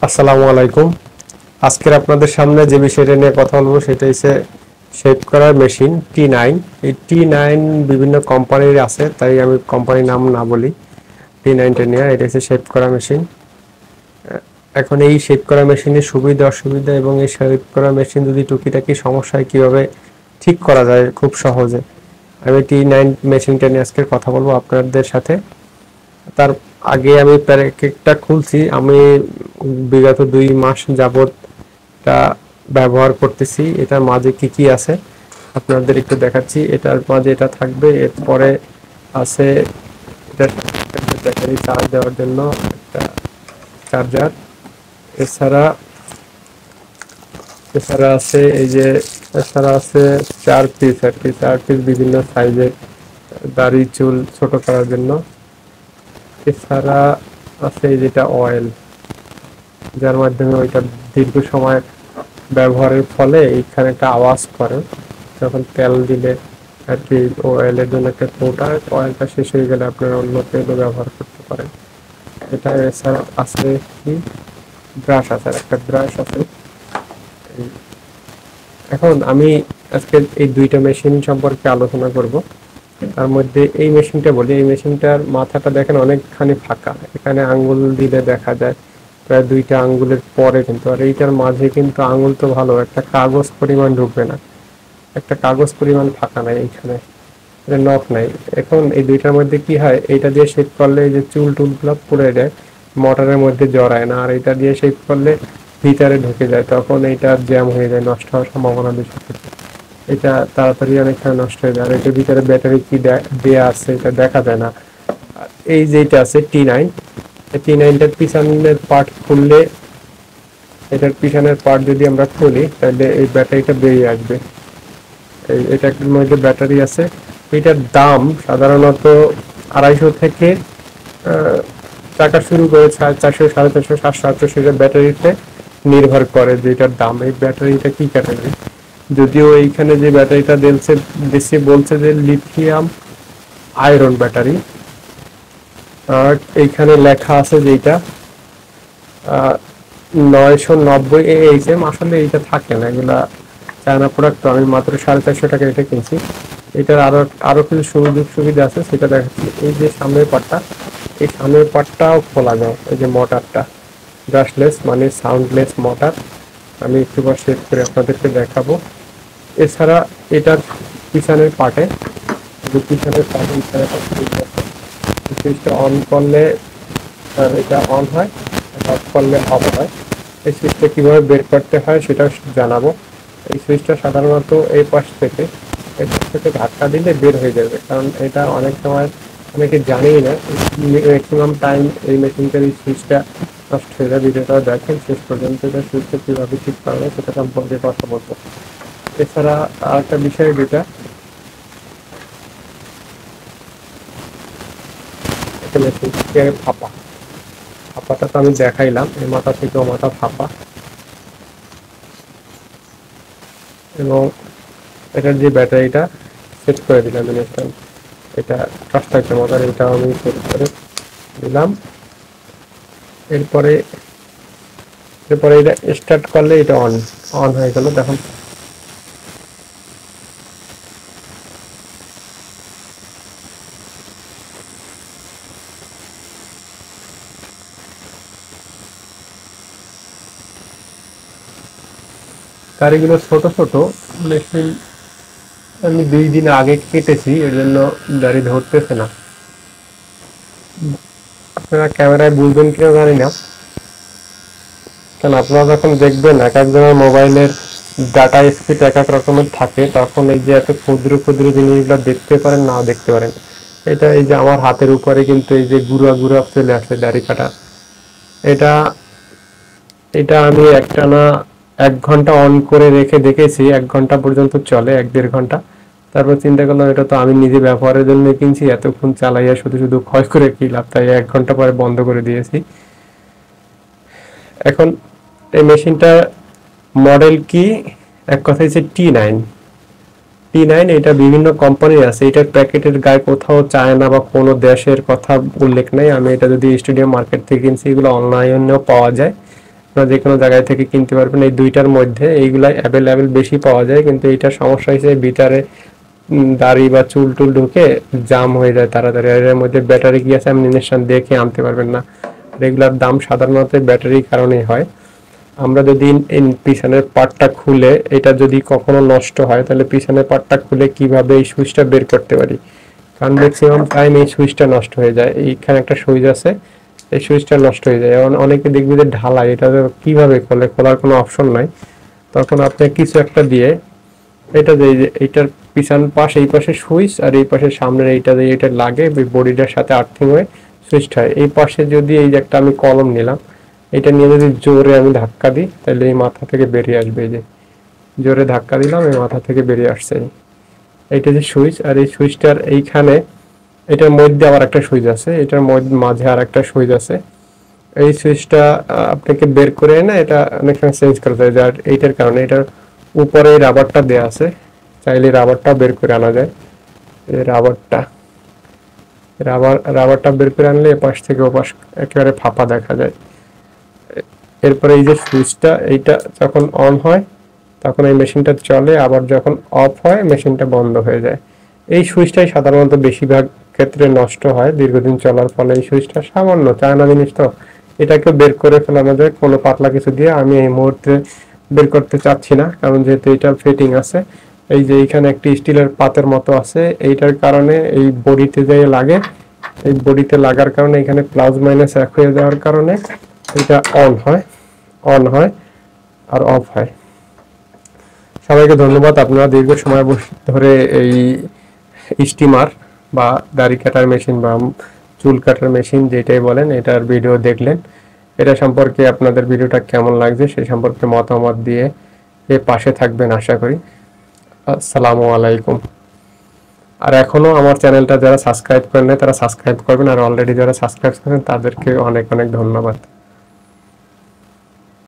আসসালামু আলাইকুম। আজকের আপনাদের সামনে যে বিষয়টা নিয়ে কথা বলবো সেটা হচ্ছে শেপ করার মেশিন T9। এই T9 বিভিন্ন কোম্পানির আছে, তাই আমি কোম্পানির নাম না বলি। T9টা নিয়ে এটা হচ্ছে শেপ করা মেশিন। এখন এই শেপ করা মেশিনের সুবিধা অসুবিধা এবং এই শেপ করা মেশিন যদি টুকিটাকি সমস্যায় কিভাবে ঠিক করা যায় খুব সহজে, আমি T9 মেশিনটা নিয়ে আজকে কথা বলবো আপনাদের সাথে। তার আগে আমি প্যাকেটটা খুলছি। আমি বিগত 2 মাস যাবত এটা ব্যবহার করতেছি। এটার মাঝে কি কি আছে আপনাদের একটু দেখাচ্ছি। এটার মাঝে এটা থাকবে, এরপরে আছে এটার ব্যাটারি চার্জ দেওয়ার জন্য একটা চার্জার। এছাড়া এছাড়া আছে এই যে এছাড়া আছে 4 পিস আর কি, 4 পিস বিভিন্ন সাইজের দাড়ি চুল ছোট করার জন্য। এছাড়া আছে যেটা অয়েল, যার মাধ্যমে ওইটা দীর্ঘ সময় ব্যবহারের ফলে এইখানে একটা আওয়াজ করে যখন তেল দিলে আর কি। অয়েলের জন্য একটা কৌটা, অয়েলটা শেষ হয়ে গেলে আপনারা অন্য তেলও ব্যবহার করতে পারেন। এটা এছাড়া আছে কি ব্রাশ আছে, একটা ব্রাশ আছে। এখন আমি আজকে এই দুইটা মেশিন সম্পর্কে আলোচনা করব। তার মধ্যে এই মেশিনটা বলি। এই মেশিনটার মাথাটা দেখেন অনেকখানি ফাঁকা, এখানে আঙ্গুল দিলে দেখা যায় প্রায় 2টা আঙ্গুলের পরে, কিন্তু আর এইটার মাঝে কিন্তু আঙ্গুল তো ভালো একটা কাগজ পরিমাণ ঢুকবে না, একটা কাগজ পরিমাণ ফাঁকা নাই এইখানে, এটা নখ নাই। এখন এই দুইটার মধ্যে কি হয়, এইটা দিয়ে শেপ করলে এই যে চুল টুলগুলো পুড়ে যায়, মোটরের মধ্যে জড়ায় না। আর এটা দিয়ে শেপ করলে ভিতরে ঢুকে যায়, তখন এইটা জ্যাম হয়ে যায়, নষ্ট হওয়ার সম্ভাবনা বেশি থাকে। এটা তাড়াতাড়ি অনেকখানি নষ্ট হয়ে যায়। আর এটার ভিতরে ব্যাটারি কি দেয়া আছে এটা দেখা যায় না। আর এই যেটা আছে T9, এই T9টার পিছনের পার্ট খুললে, এটার পিছনের পার্ট যদি আমরা খুলি তাহলে এই ব্যাটারিটা বেরিয়ে আসবে। এটার মধ্যে ব্যাটারি আছে। এটার দাম সাধারণত 250 থেকে টাকা শুরু করে 450, 450, 700, 800 ব্যাটারিতে নির্ভর করে যে এটার দাম। এই ব্যাটারিটা কি ক্যাটাগরি, যদিও এইখানে যে ব্যাটারিটা দিচ্ছে বলছে যে লিথিয়াম আয়রন ব্যাটারি। আর এইখানে লেখা আছে যে এটা 990 AHM। আসলে এইটা থাকে না, এগুলা চায়না প্রোডাক্ট। আমি মাত্র 450 টাকা এটা কিনছি। এটার আরো কিছু সুযোগ সুবিধা আছে, সেটা দেখাচ্ছি। এই যে সামনের পার্টটা, এই সামনের পার্টটাও খোলা যায়। এই যে মোটরটা ব্রাশলেস মানে সাউন্ডলেস মোটর, আমি একটু পর সেট করে আপনাদেরকে দেখাবো। এছাড়া এটার পিছনের পার্টে, সুইচটা অন করলে এটা অন হয়, অফ করলে অফ হয়। এই সুইচটা কীভাবে বের করতে হয় সেটা জানাবো। এই সুইচটা সাধারণত এই পাশ থেকে ধাক্কা দিলে বের হয়ে যাবে, কারণ এটা অনেক সময় অনেকে জানেই না। ম্যাক্সিমাম টাইম এই মেশিনটার এই সুইচটা নষ্ট হয়ে যায়। ভিডিওটা দেখেন শেষ পর্যন্ত, এটা সুইচটা কীভাবে ঠিক করা যায় সেটা সম্পর্কে কথা বলবো। এছাড়া আরেকটা বিষয় যেটা ফাঁপাটা তো আমি দেখাইলাম, এই মাথা থেকে ও মাথা ফাঁপা। এবং এটার যে ব্যাটারিটা সেট করে দিলাম ইনস্ট্যান্ট, এটা কনস্ট্রাক্টর মোটর, এটা আমি সেট করে দিলাম। এরপরে এরপরে এটা স্টার্ট করলে এটা অন অন হয়ে গেল। দেখুন গাড়িগুলো ছোট ছোট মেশিন, আমি 2 দিন আগে কেটেছি, এর জন্য গাড়ি ধরতেছে না। আপনারা ক্যামেরায় বুঝবেন কিনা জানি না, কারণ আপনারা যখন দেখবেন এক একজনের মোবাইলের ডাটা স্পিড এক এক রকমের থাকে, তখন এই যে এত ক্ষুদ্র ক্ষুদ্র জিনিসগুলো দেখতে পারেন নাও দেখতে পারেন। এটা এই যে আমার হাতের উপরে কিন্তু এই যে গুঁড়া গুঁড়া চলে আসছে দাড়ি কাটা। এটা এটা আমি একটানা 1 ঘন্টা অন করে রেখে দেখেছি, 1 ঘন্টা পর্যন্ত চলে, 1-1.5 ঘন্টা। তারপর চিন্তা করলাম এটা তো আমি নিজে ব্যবহারের জন্য কিনছি, এতক্ষণ চালাইয়া শুধু শুধু ক্ষয় করে কি লাভ, তাই 1 ঘন্টা পরে বন্ধ করে দিয়েছি। এখন এই মেশিনটা মডেল কি, এক কথা হচ্ছে T9। এটা বিভিন্ন কোম্পানির আছে। এটার প্যাকেটের গায়ে কোথাও চায়না বা কোনো দেশের কথা উল্লেখ নেই। আমি এটা যদি স্টুডিও মার্কেট থেকে কিনছি, এগুলো অনলাইনেও পাওয়া যায়। আপনারা যে কোনো জায়গায় থেকে কিনতে পারবেন। এই দুইটার মধ্যে এইগুলা অ্যাভেলেবেল বেশি পাওয়া যায়, কিন্তু এইটার সমস্যা হয়েছে ভিতরে দাড়ি বা চুল টুল ঢুকে জাম হয়ে যায় তাড়াতাড়ি। এর মধ্যে ব্যাটারি কি আছে আপনি ইনস্ট্যান্ট দেখে আনতে পারবেন না। রেগুলার দাম সাধারণত ব্যাটারির কারণেই হয়। আমরা যদি পিছনের পার্টটা খুলে, এটা যদি কখনো নষ্ট হয় তাহলে পিছনের পার্টটা খুলে কিভাবে এই সুইচটা বের করতে পারি, কারণ ম্যাক্সিমাম টাইম এই সুইচটা নষ্ট হয়ে যায়। এইখানে একটা সুইচ আছে, এই সুইচটা নষ্ট হয়ে যায়। এখন অনেকে দেখবে যে ঢালাই, এটা কিভাবে খোলে, খোলার কোনো অপশন নাই। তখন আপনি কিছু একটা দিয়ে এটা যে এইটার পিছন পাশ, এই পাশে সুইচ আর এই পাশে সামনের এইটা দিয়ে এটা লাগে বডিটার সাথে আর্থিং হয়ে সুইচটা হয়। এই পাশে যদি এই যে একটা আমি কলম নিলাম, এটা নিয়ে যদি জোরে আমি ধাক্কা দিই তাহলে এই মাথা থেকে বেরিয়ে আসবে। এই যে জোরে ধাক্কা দিলাম, এই মাথা থেকে বেরিয়ে আসছে। এইটা যে সুইচ, আর এই সুইচটার এইখানে এটার মধ্যে আবার একটা সুইচ আছে, এটার মাঝে আর একটা সুইচ আছে। এই সুইচটা আপনাকে বের করে এনে এটা অনেক সময় চেঞ্জ করতে হয়। যার এইটার কারণে এটার উপরে রাবারটা দেওয়া আছে, চাইলে রাবারটা বের করে আনা যায়। এই রাবারটা বের করে আনলে এপাশ থেকে ওপাশ একেবারে ফাঁপা দেখা যায়। এরপরে এই যে সুইচটা, এইটা যখন অন হয় তখন এই মেশিনটা চলে, আবার যখন অফ হয় মেশিনটা বন্ধ হয়ে যায়। এই সুইচটাই সাধারণত বেশিরভাগ ক্ষেত্রে নষ্ট হয় দীর্ঘদিন চলার ফলে। এই সুইচটা সামান্য চায়না জিনিস, তো এটাকে বের করে ফেলানো যায় কোনো পাতলা কিছু দিয়ে। আমি এই মুহূর্তে বের করতে চাচ্ছি না, কারণ যেহেতু এটার ফিটিং আছে। এই যে এইখানে একটি স্টিলের পাতের মতো আছে, এইটার কারণে এই বডিতে যেয়ে লাগে। এই বডিতে লাগার কারণে এখানে প্লাস মাইনাস এক হয়ে যাওয়ার কারণে এটা অন হয় আর অফ হয়। সবাইকে ধন্যবাদ, আপনারা দীর্ঘ সময় ধরে এই স্টিমার বা দাড়ি কাটার মেশিন বা চুল কাটার মেশিন যেটাই বলেন এটার ভিডিও দেখলেন। এটা সম্পর্কে আপনাদের ভিডিওটা কেমন লাগছে সেই সম্পর্কে মতামত দিয়ে এর পাশে থাকবেন আশা করি। আসসালামু আলাইকুম। আর এখনো আমার চ্যানেলটা যারা সাবস্ক্রাইব করেন নাই তারা সাবস্ক্রাইব করবেন, আর অলরেডি যারা সাবস্ক্রাইব করেন তাদেরকে অনেক অনেক ধন্যবাদ।